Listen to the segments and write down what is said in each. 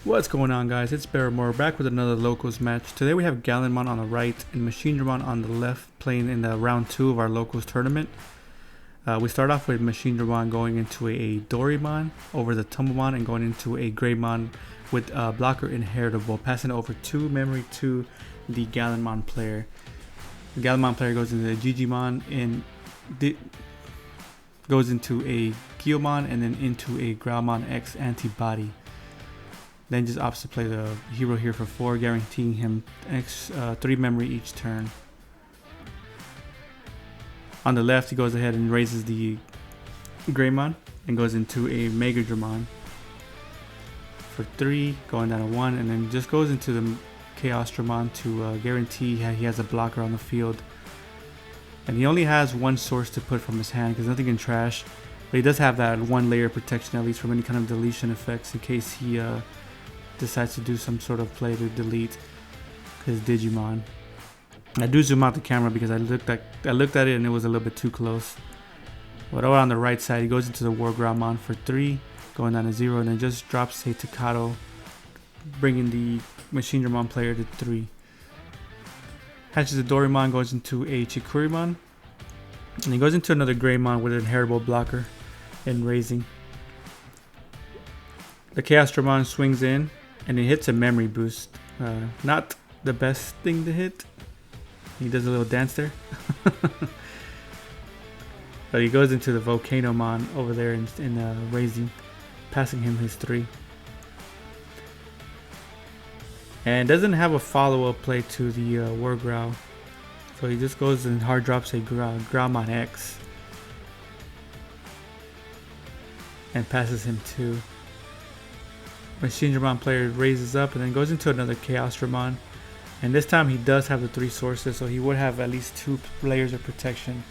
What's going on, guys? It's Barrymore back with another locals match. Today we have Gallantmon on the right and Chaosdramon on the left, playing in the round 2 of our locals tournament. We start off with Chaosdramon going into a Dorymon over the Tumblemon and going into a Greymon with blocker inheritable, passing over 2 memory to the Gallantmon player. The Gallantmon player goes into the Gigimon and goes into a Guilmon and then into a Growlmon X antibody. Then just opts to play the hero here for 4, guaranteeing him 3 memory each turn. On the left, he goes ahead and raises the Greymon and goes into a Megadramon for 3, going down to 1, and then just goes into the Chaosdramon to guarantee he has a blocker on the field. And he only has 1 source to put from his hand because nothing can trash, but he does have that 1 layer protection at least from any kind of deletion effects in case he decides to do some sort of play to delete his Digimon. I do zoom out the camera because I looked at it and it was a little bit too close. But over on the right side, he goes into the War Growlmon for 3, going down to 0, and then just drops a Takato, bringing the Chaosdramon player to 3. Hatches the Dorymon, goes into a Chikurimon, and he goes into another Greymon with an inheritable blocker and raising. The Chaosdramon swings in and he hits a memory boost. Not the best thing to hit. He does a little dance there. But he goes into the Volcanomon over there in raising, passing him his 3. And doesn't have a follow-up play to the War Growl. So he just goes and hard drops a Growlmon X. And passes him 2. Chaosdramon player raises up and then goes into another Chaosdramon, and this time he does have the 3 sources, so he would have at least 2 layers of protection.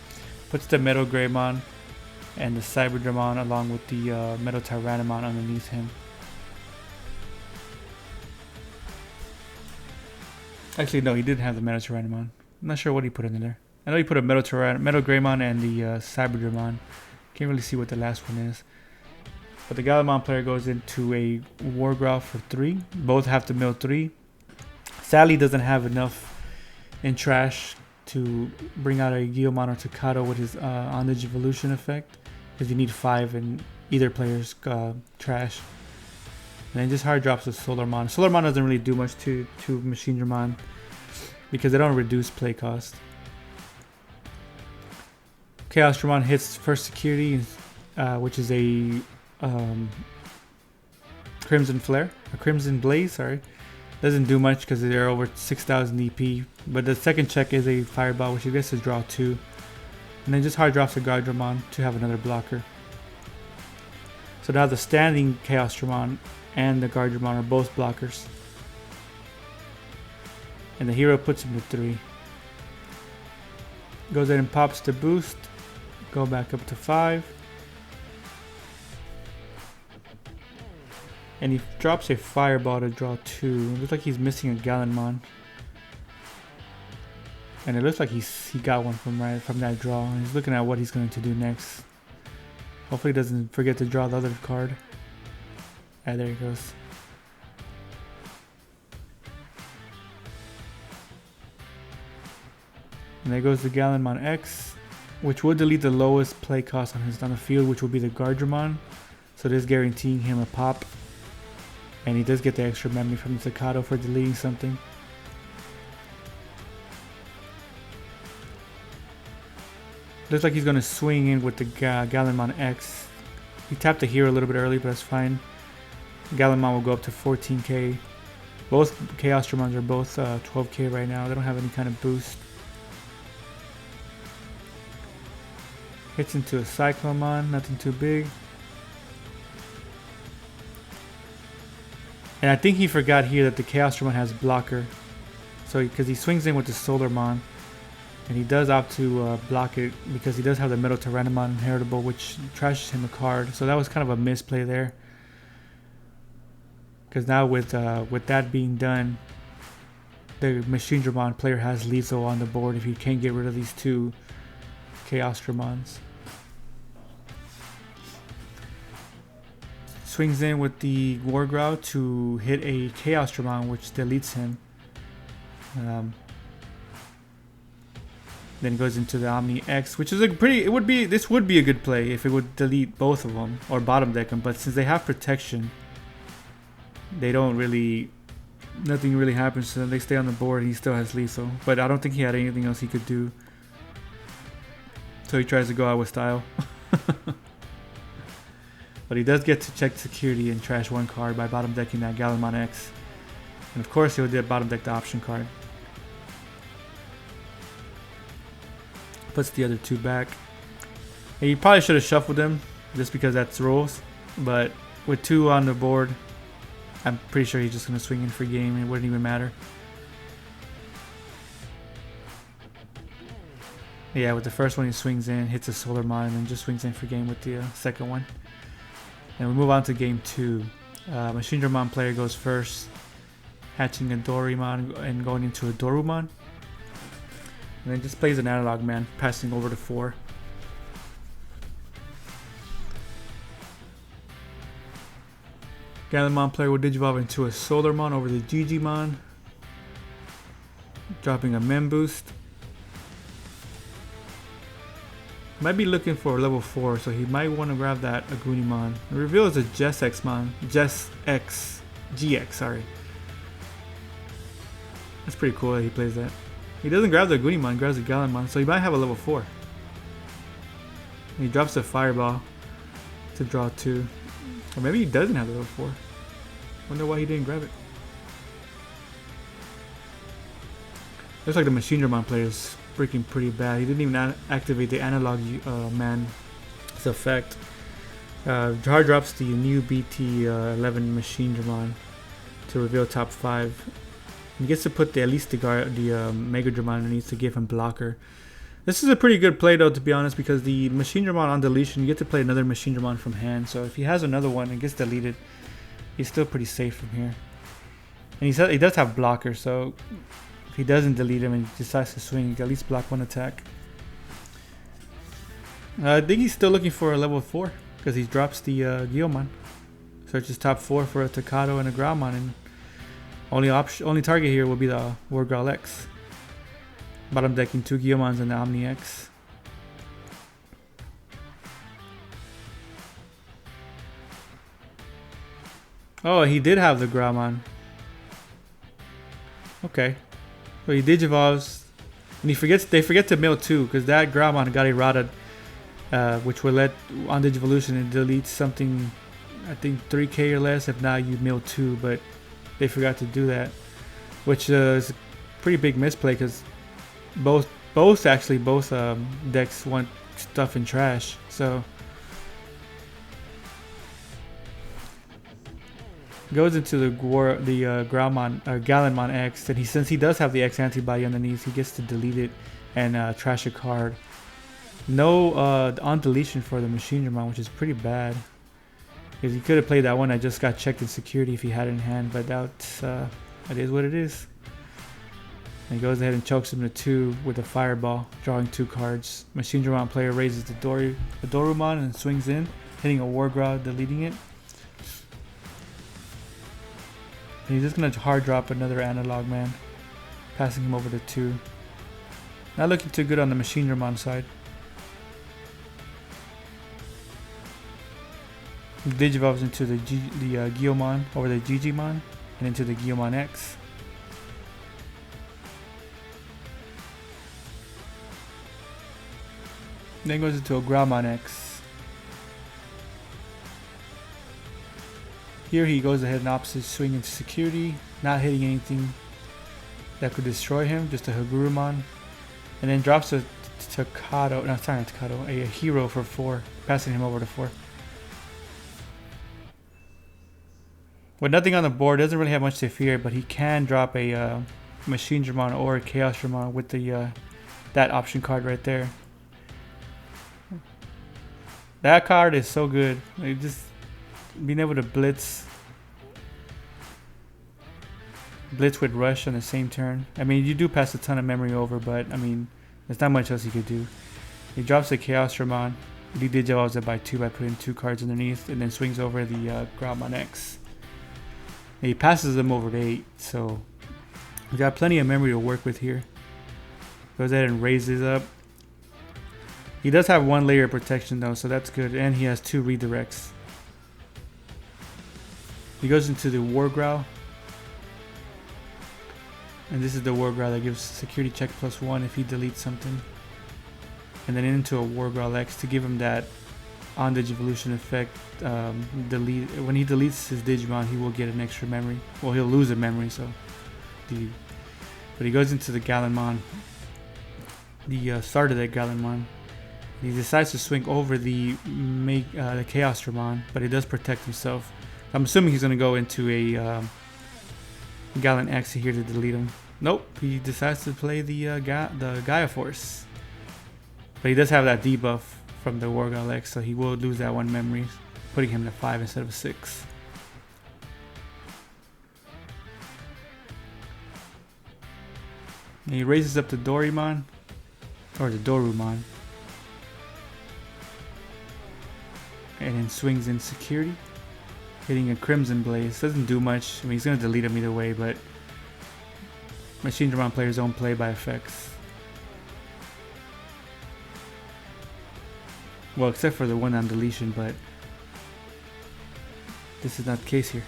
Puts the Metal Greymon and the Cyberdramon along with the Metal Tyrannomon underneath him. Actually, no, he didn't have the Metal Tyrannomon. I'm not sure what he put in there. I know he put a Metal Greymon and the Cyberdramon. Can't really see what the last one is. But the Gallantmon player goes into a War Growl for 3. Both have to mill 3. Sadly, doesn't have enough in trash to bring out a Guilmon or Takato with his on-edge evolution effect, because you need 5 in either player's trash. And then just hard drops the Solarmon. Solarmon doesn't really do much to Chaosdramon because they don't reduce play cost. Chaosdramon hits first security, which is a Crimson Blaze, sorry. Doesn't do much because they're over 6,000 EP, but the second check is a Fireball, which he gets to draw 2, and then just hard drops the Guardramon to have another blocker. So now the standing Chaosdramon and the Guardramon are both blockers, and the hero puts him to 3. Goes in and pops the boost, go back up to 5. And he drops a Fireball to draw 2. It looks like he's missing a Gallantmon. And it looks like he got one from that draw. And he's looking at what he's going to do next. Hopefully he doesn't forget to draw the other card. Ah, there he goes. And there goes the Gallantmon X, which would delete the lowest play cost on the field, which will be the Guardramon. So this is guaranteeing him a pop. And he does get the extra memory from the Takato for deleting something. Looks like he's going to swing in with the Gallantmon X. He tapped the hero a little bit early, but that's fine. Gallantmon will go up to 14k. Both Chaosdramons are both 12k right now. They don't have any kind of boost. Hits into a Cyclomon, nothing too big. And I think he forgot here that the Chaosdramon has blocker. So because he swings in with the Solarmon, and he does opt to block it because he does have the Metal Tyrannomon inheritable, which trashes him a card. So that was kind of a misplay there. Because now with that being done, the Chaosdramon player has lethal on the board if he can't get rid of these 2 Chaosdramons. swings in with the War Growl to hit a Chaosdramon, which deletes him. Then goes into the Omni X, which is a pretty. This would be a good play if it would delete both of them or bottom deck them. But since they have protection, they don't really. Nothing really happens to them. They stay on the board. And he still has lethal, but I don't think he had anything else he could do. So he tries to go out with style. But he does get to check security and trash one card by bottom decking that Gallantmon X. And of course, he would bottom deck the option card. Puts the other two back. And you probably should have shuffled them just because that's rules. But with two on the board, I'm pretty sure he's just going to swing in for game and it wouldn't even matter. Yeah, with the first one he swings in, hits a Solarmon, and then just swings in for game with the second one. And we move on to game 2. Chaosdramon player goes first, hatching a Dorimon and going into a Dorumon. And then just plays an Analog Man, passing over to 4. Gallantmon player will Digivolve into a Solarmon over the Gigimon, dropping a Mem Boost. Might be looking for a level 4, so he might want to grab that Agunimon. The reveal is a GX, sorry. That's pretty cool that he plays that. He doesn't grab the Agunimon, he grabs the Gallantmon, so he might have a level 4. And he drops a Fireball to draw 2. Or maybe he doesn't have a level 4. Wonder why he didn't grab it. Looks like the Chaosdramon player is freaking pretty bad. He didn't even activate the Analog Man's effect. Hard drops the new BT11 Chaosdramon to reveal top 5. He gets to put at least the Mega Dramon underneath to give him blocker. This is a pretty good play though, to be honest, because the Chaosdramon on deletion, you get to play another Chaosdramon from hand. So if he has another one and gets deleted, he's still pretty safe from here. And he does have blocker, so if he doesn't delete him and decides to swing, he can at least block one attack. I think he's still looking for a level 4 because he drops the Guilmon. Searches top 4 for a Tocado and a Growlmon, and only target here will be the War Growl X. Bottom decking 2 Guilmons and the Omni X. Oh, he did have the Growlmon. Okay. So he Digivolves, and they forget to mill 2, because that Growlmon got errated, which will let on Digivolution and delete something, I think 3k or less, if not you mill 2, but they forgot to do that, which is a pretty big misplay, because both decks want stuff in trash. So goes into the Gallantmon X, and since he does have the X antibody underneath, he gets to delete it and trash a card. No on deletion for the Chaosdramon, which is pretty bad, because he could have played that one that just got checked in security if he had it in hand, but that is what it is. And he goes ahead and chokes him to 2 with a Fireball, drawing 2 cards. Chaosdramon player raises the Dorumon and swings in, hitting a War Growl, deleting it. And he's just going to hard drop another Analog Man, passing him over to 2. Not looking too good on the Chaosdramon side. He Digivolves into the Guilmon over the Gigimon and into the Guilmon X. Then goes into a Growlmon X. Here he goes ahead and opposite swing into security, not hitting anything that could destroy him, just a Hagurumon. And then drops a Tocado, no, sorry, not Tocado, a Hero for 4, passing him over to 4. With nothing on the board, doesn't really have much to fear, but he can drop a Chaosdramon or a Chaosdramon with the that option card right there. That card is so good. Like, just being able to blitz with Rush on the same turn. I mean, you do pass a ton of memory over, but I mean, there's not much else you could do. He drops a Chaosdramon, He digivolves it by 2 by putting 2 cards underneath, and then swings over the Gallantmon X. And he passes them over to 8, so we got plenty of memory to work with here. Goes ahead and raises up. He does have 1 layer of protection though, so that's good, and he has 2 redirects. He goes into the War Growl, and this is the War Growl that gives security check +1 if he deletes something. And then into a War Growl X to give him that on Digivolution effect. When he deletes his Digimon, he will get an extra memory. Well, he'll lose a memory, so. But he goes into the Gallantmon, the start of that Gallantmon. He decides to swing over the Chaosdramon, but he does protect himself. I'm assuming he's going to go into a Gallant X here to delete him. Nope, he decides to play the Gaia Force. But he does have that debuff from the War Growl X, so he will lose that 1 memory, putting him to 5 instead of 6. And he raises up the Dorumon, or the Dorumon, and then swings in security, hitting a Crimson Blaze. Doesn't do much. I mean, he's going to delete him either way, but Chaosdramon players don't play by effects. Well, except for the one on deletion, but this is not the case here.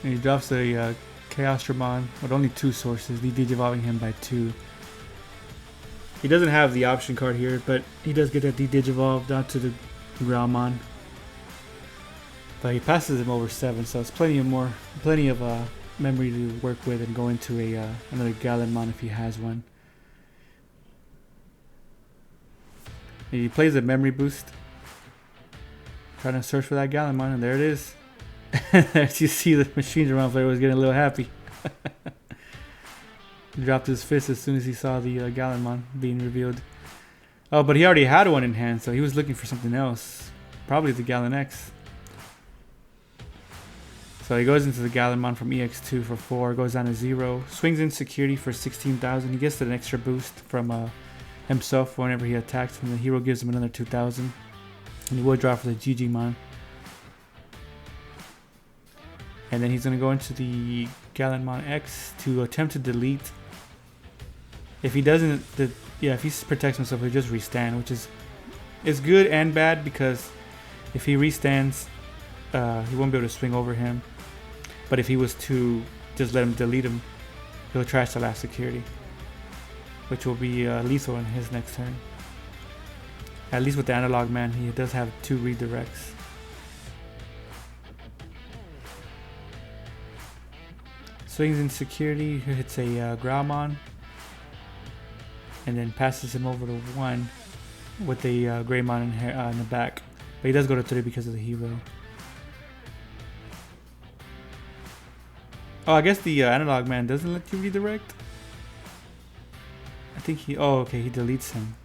And he drops a Chaosdramon with only 2 sources, de-digivolving him by 2. He doesn't have the option card here, but he does get that de-digivolve down to the Gallantmon. But he passes him over 7, so it's plenty of memory to work with and go into another Gallantmon if he has one. And he plays a memory boost, trying to search for that Gallantmon, and there it is. As you see, the Chaosdramon player was getting a little happy. He dropped his fist as soon as he saw the Gallantmon being revealed. Oh, but he already had one in hand, so he was looking for something else. Probably the Gallant X. So he goes into the Gallantmon from EX2 for 4, goes down to 0, swings in security for 16,000. He gets an extra boost from himself whenever he attacks, and the hero gives him another 2,000. And he will draw for the GGmon. And then he's going to go into the Gallantmon X to attempt to delete. If he doesn't, if he protects himself, he'll just restand, which is good and bad, because if he restands, he won't be able to swing over him. But if he was to just let him delete him, he'll trash the last security, which will be lethal in his next turn. At least with the Analog Man, he does have 2 redirects. Swings in security, hits a Growlmon, and then passes him over to 1 with a Greymon in the back. But he does go to 3 because of the hero. Oh, I guess the Analog Man doesn't let you redirect? I think oh, okay, he deletes him.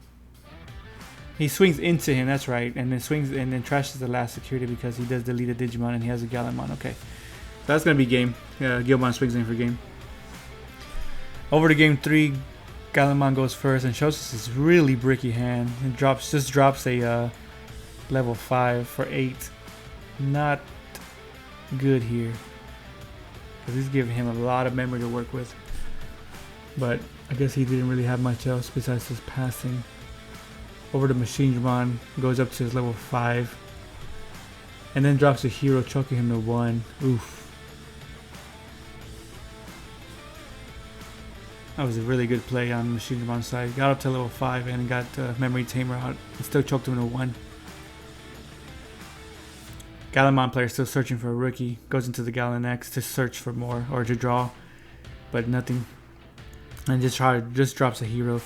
He swings into him, that's right, and then swings and then trashes the last security because he does delete a Digimon and he has a Gallantmon. Okay, so that's gonna be game. Gilmon swings in for game. Over to game 3, Gallantmon goes first and shows us this really bricky hand. And just drops a level 5 for 8. Not good here, because he's giving him a lot of memory to work with. But I guess he didn't really have much else besides his passing. Over to Chaosdramon, goes up to his level 5, and then drops a hero, choking him to 1. Oof. That was a really good play on Chaosdramon's side. Got up to level 5 and got Memory Tamer out, and still choked him to 1. Gallantmon player still searching for a rookie. Goes into the Gallant X to search for more, or to draw, but nothing. And just drops a hero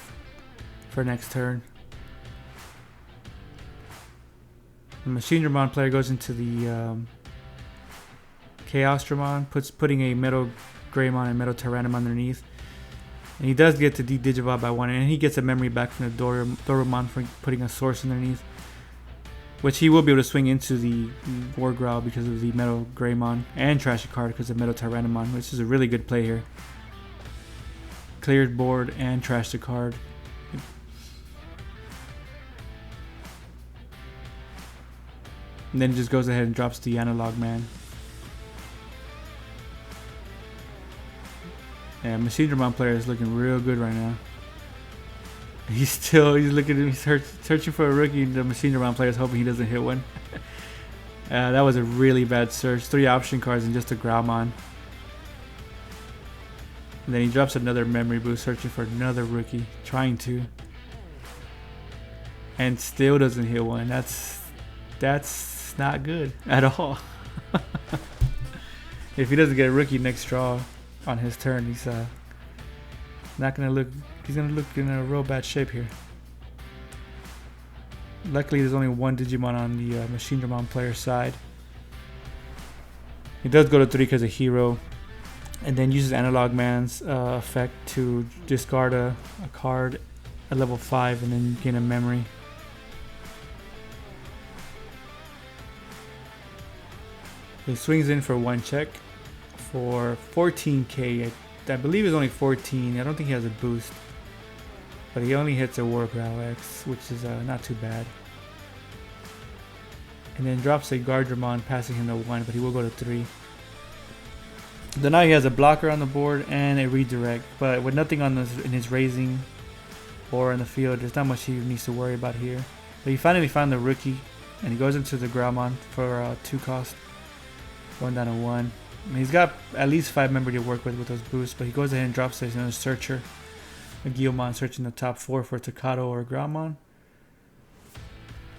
for next turn. The Chaosdramon player goes into the Chaosdramon, putting a Metal Greymon and Metal Tyrannomon underneath. And he does get to de-digivolve by 1, and he gets a memory back from the Dorumon for putting a source underneath, which he will be able to swing into the War Growl because of the Metal Greymon, and trash a card because of Metal Tyrannomon, which is a really good play here. Cleared board and trashed the card. And then he just goes ahead and drops the Analog Man. Yeah, Machinedramon player is looking real good right now. He's looking, he's searching for a rookie. The Machinedramon player is hoping he doesn't hit one. That was a really bad search. 3 option cards and just a Growlmon. And then he drops another memory boost, searching for another rookie, trying to, and still doesn't hit one. That's not good at all. If he doesn't get a rookie next draw on his turn, he's not gonna look. He's gonna look in a real bad shape here. Luckily, there's only one Digimon on the Machinedramon player side. He does go to 3 because of Hero, and then uses Analog Man's effect to discard a card at level 5 and then gain a memory. He swings in for 1 check for 14k. I believe it's only 14. I don't think he has a boost. But he only hits a War Growl X, which is not too bad. And then drops a Guardramon, passing him to 1, but he will go to 3. So now he has a blocker on the board and a redirect, but with nothing on in his raising or in the field, there's not much he needs to worry about here. But he finally found the rookie, and he goes into the Growlmon for 2 cost, going down to 1. And he's got at least 5 memory to work with those boosts, but he goes ahead and drops another Searcher. A Guilmon searching the top 4 for Tocado or Growlmon.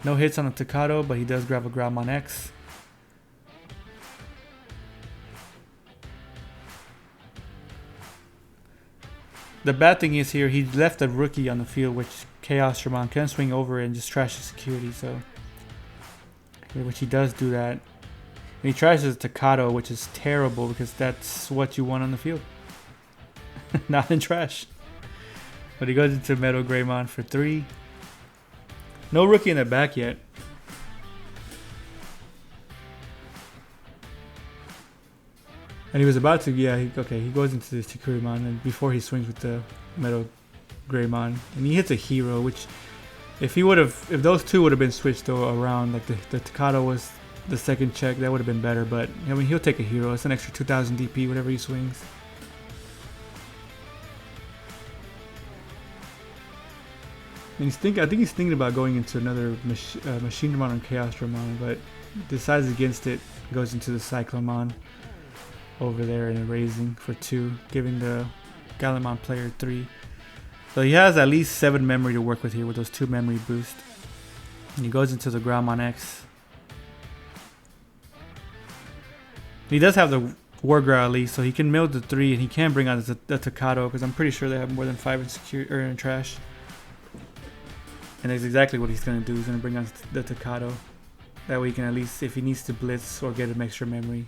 No hits on the Tocado, but he does grab a Growlmon X. The bad thing is here, he left a rookie on the field, which Chaosdramon can swing over and just trash the security, so which he does do that. And he tries his Tocado, which is terrible because that's what you want on the field. Not in trash. But he goes into Metal Greymon for 3. No rookie in the back yet. And he was about to, he goes into the Chikurumon and before he swings with the Metal Greymon. And he hits a Hero, which if those two would have been switched though around, like the Tocado was the second check, that would have been better. But I mean, he'll take a Hero. It's an extra 2000 DP, whatever he swings. And I think he's thinking about going into another Machinedramon or Chaosdramon, but decides against it. Goes into the Cyclomon over there and raising for 2, giving the Gallantmon player 3. So he has at least 7 memory to work with here with those 2 memory boosts. And he goes into the Growlmon X. He does have the War Growl at least, so he can mill the 3 and he can bring out the Tocado because I'm pretty sure they have more than 5 in security or in trash. And that's exactly what he's going to do. He's going to bring out the Tocado. That way he can at least, if he needs to blitz or get an extra memory,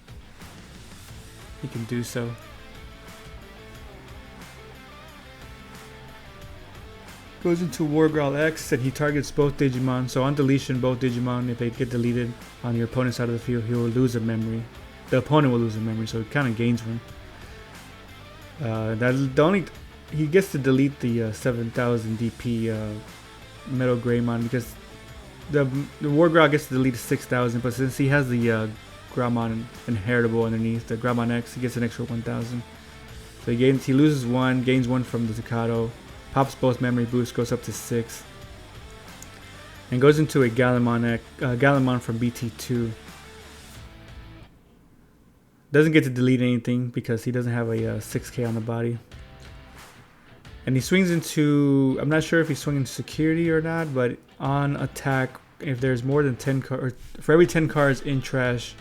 he can do so. Goes into War Growl X and he targets both Digimon. So on deletion, both Digimon, if they get deleted on your opponent's side of the field, he will lose a memory. The opponent will lose a memory, so it kind of gains one. He gets to delete the 7000 DP Metal Greymon because the War Growl gets to delete 6000, but since he has the Growlmon inheritable underneath the Growlmon X, he gets an extra 1000. So he loses 1, gains 1 from the Tocado, pops both memory boosts, goes up to 6, and goes into a Gallantmon from BT2. Doesn't get to delete anything because he doesn't have a 6k on the body. And he swings into, I'm not sure if he's swinging security or not, but on attack, if there's more than 10 cards, for every 10 cards in trash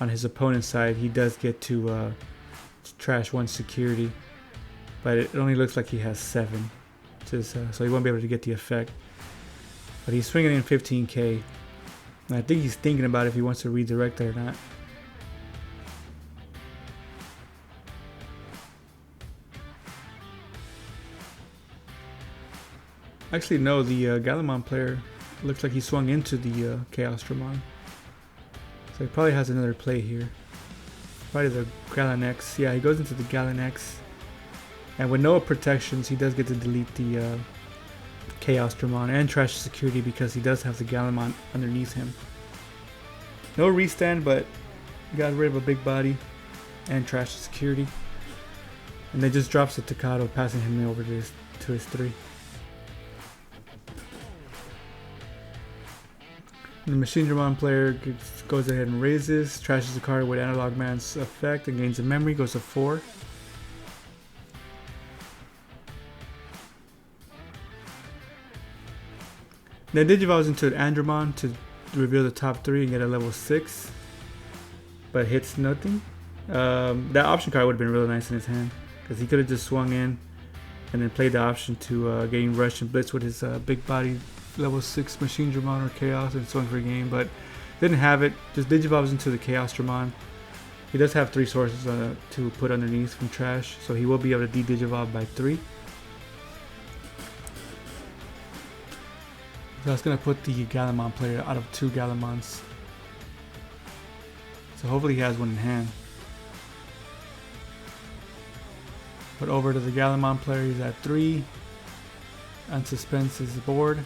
on his opponent's side, he does get to trash 1 security. But it only looks like he has 7, so he won't be able to get the effect. But he's swinging in 15k. And I think he's thinking about if he wants to redirect it or not. Actually, no, the Gallantmon player looks like he swung into the Chaosdramon. So he probably has another play here. Probably the Gallon X. Yeah, he goes into the Gallon X. And with no protections, he does get to delete the Chaosdramon and trash security because he does have the Gallantmon underneath him. No restand, but got rid of a big body and trash security. And then just drops a Tocado, passing him over to his 3. The Chaosdramon player goes ahead and raises, trashes the card with Analog Man's effect and gains a memory, goes to 4. Then Digivolves into an Andromon to reveal the top 3 and get a level 6, but hits nothing. That option card would have been really nice in his hand, because he could have just swung in and then played the option to gain Rush and Blitz with his big body level 6 Chaosdramon or Chaos and swung for a game, but didn't have it. Just Digivolves into the Chaosdramon. He does have 3 sources to put underneath from trash, so he will be able to de-Digivolve by 3. So that's going to put the Gallantmon player out of 2 Gallantmons. So hopefully he has one in hand. But over to the Gallantmon player, he's at 3. Unsuspense his board.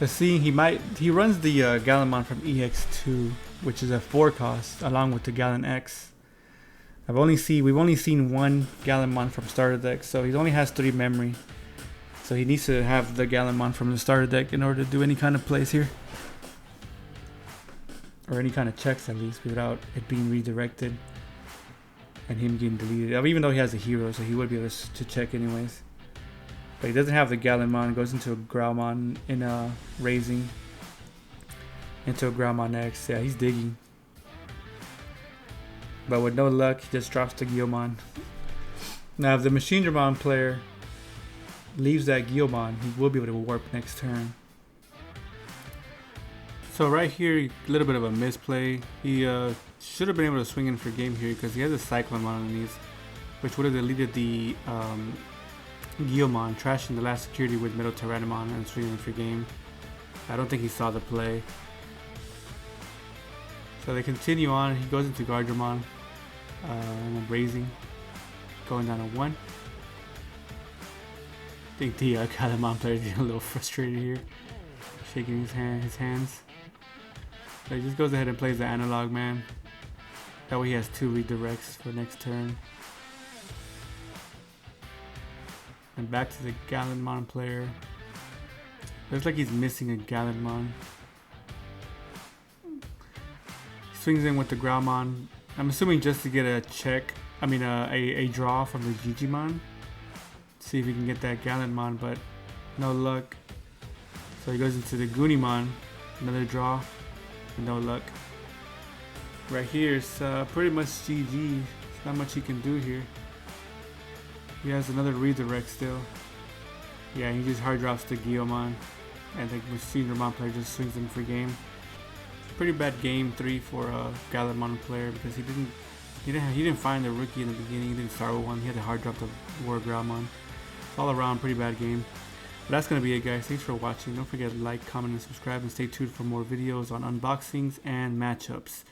Let's see, he runs the Gallantmon from EX2, which is a 4 cost, along with the Gallant X. We've only seen 1 Gallantmon from starter deck, so he only has 3 memory. So he needs to have the Gallantmon from the starter deck in order to do any kind of plays here. Or any kind of checks at least, without it being redirected and him getting deleted. Even though he has a hero, so he would be able to check anyways. But he doesn't have the Gallantmon, goes into a Growlmon in a raising. Into a Growlmon X. Yeah, he's digging. But with no luck, he just drops the Guilmon. Now, if the Chaosdramon player leaves that Guilmon, he will be able to warp next turn. So right here, a little bit of a misplay. He should have been able to swing in for game here because he has a Cyclomon underneath, which would have deleted the Guilmon, trashing the last security with Metal Tyrannomon and swinging for game. I don't think he saw the play. So they continue on. He goes into Guardramon and raising, going down to 1. I think the Gallantmon player is getting a little frustrated here, shaking his hands. So he just goes ahead and plays the Analog Man. That way he has 2 redirects for next turn. And back to the Gallantmon player. Looks like he's missing a Gallantmon. He swings in with the Growlmon. I'm assuming just to get a check. A draw from the Gigimon. See if he can get that Gallantmon, but no luck. So he goes into the Goonimon. Another draw. No luck. Right here, it's pretty much GG. There's not much he can do here. He has another redirect still. Yeah, he just hard drops the Guilmon, and the Chaosdramon player just swings in for game. Pretty bad game 3 for a Gallantmon player because he didn't find the rookie in the beginning. He didn't start with one. He had to hard drop the War Growlmon. All around, pretty bad game. But that's going to be it, guys. Thanks for watching. Don't forget to like, comment, and subscribe, and stay tuned for more videos on unboxings and matchups.